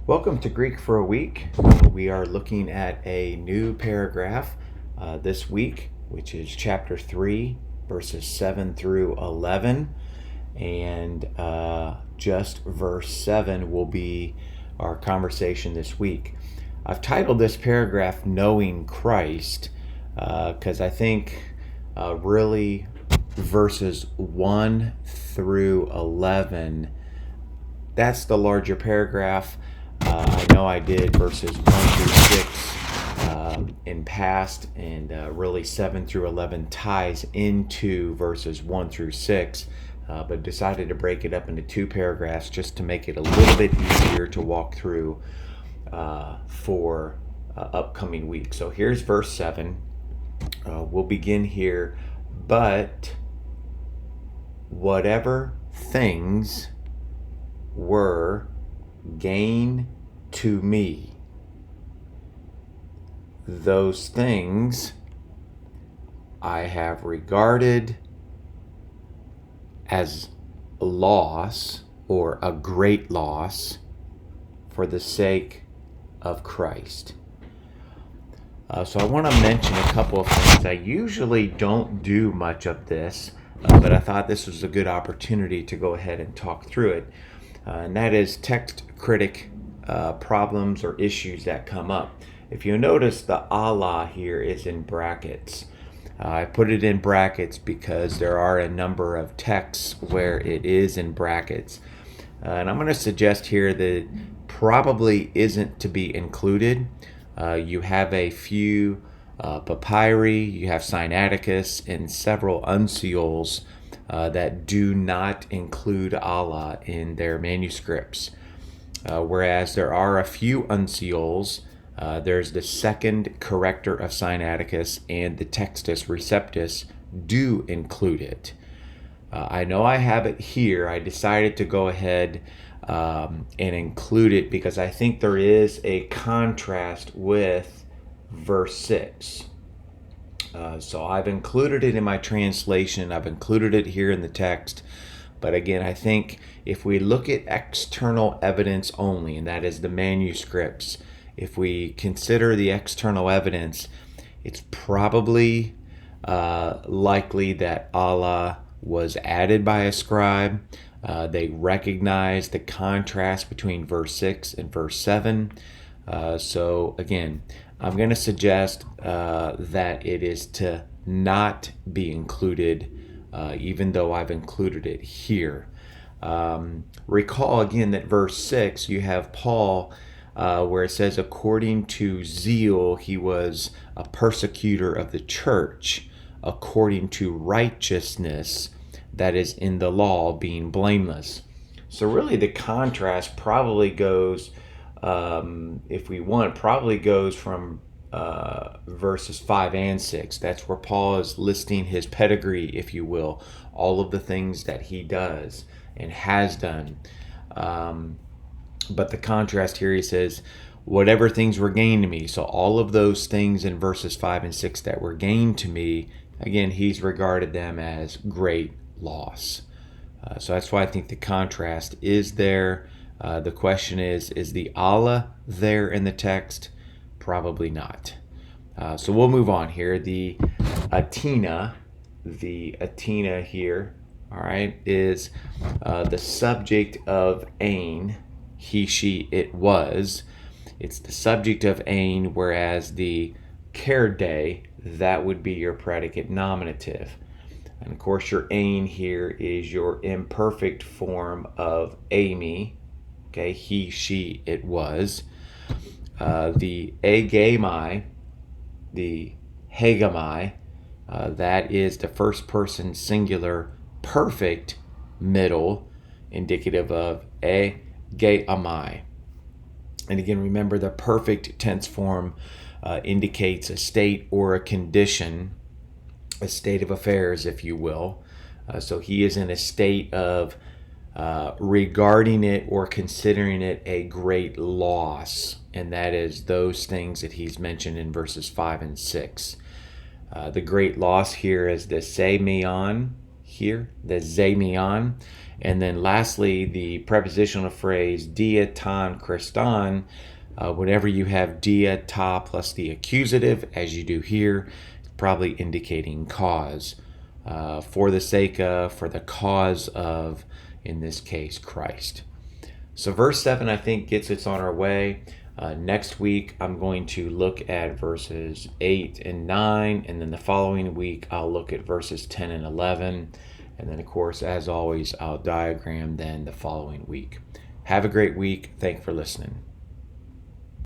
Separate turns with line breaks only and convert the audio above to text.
Welcome to Greek for a Week. We are looking at a new paragraph this week, which is chapter 3, verses 7 through 11. And just verse 7 will be our conversation this week. I've titled this paragraph Knowing Christ because I think really verses 1 through 11, that's the larger paragraph. I know I did verses 1 through 6 in past, and really 7 through 11 ties into verses 1 through 6, but decided to break it up into two paragraphs just to make it a little bit easier to walk through for upcoming weeks. So here's verse 7. We'll begin here. But whatever things were gain to me, those things I have regarded as a loss or a great loss for the sake of Christ. So I want to mention a couple of things. I usually don't do much of this, but I thought this was a good opportunity to go ahead and talk through it. And that is text critic problems or issues that come up. If you notice, the Allah here is in brackets. I put it in brackets because there are a number of texts where it is in brackets. And I'm going to suggest here that it probably isn't to be included. You have a few papyri, you have Sinaiticus, and several uncials that do not include Allah in their manuscripts. Whereas there are a few uncials. There's the second corrector of Sinaiticus and the Textus Receptus do include it. I know I have it here. I decided to go ahead and include it because I think there is a contrast with verse 6. So I've included it in my translation. I've included it here in the text. But again, I think if we look at external evidence only, and that is the manuscripts, if we consider the external evidence, it's probably likely that Allah was added by a scribe. They recognize the contrast between verse 6 and verse 7. So again, I'm going to suggest that it is to not be included, even though I've included it here. Recall again that verse 6, you have Paul, where it says, according to zeal, he was a persecutor of the church, according to righteousness that is in the law, being blameless. So really the contrast probably goes, if we want, probably goes from verses 5 and 6. That's where Paul is listing his pedigree, if you will, all of the things that he does and has done. But the contrast here, he says, whatever things were gained to me. So all of those things in verses 5 and 6 that were gained to me, again, he's regarded them as great loss. So that's why I think the contrast is there. The question is the Allah there in the text? Probably not. So we'll move on here. The Athena here, all right, is the subject of ain, he, she, it was. It's the subject of ain, whereas the kerde, that would be your predicate nominative. And of course your ain here is your imperfect form of Amy. Okay, he, she, it was. The agamai, the hegamai, that is the first person singular perfect middle, indicative of agamai. And again, remember the perfect tense form indicates a state or a condition, a state of affairs, if you will. So he is in a state of regarding it or considering it a great loss, and that is those things that he's mentioned in verses 5 and 6. The great loss here is the Zemion here, the Zemion, And then lastly, the prepositional phrase dia tan Christan. Whenever you have dia ta plus the accusative, as you do here, it's probably indicating cause. For the sake of, for the cause of, in this case, Christ. So verse 7, I think, gets us on our way. Next week, I'm going to look at verses 8 and 9, and then the following week, I'll look at verses 10 and 11. And then, of course, as always, I'll diagram then the following week. Have a great week. Thanks for listening.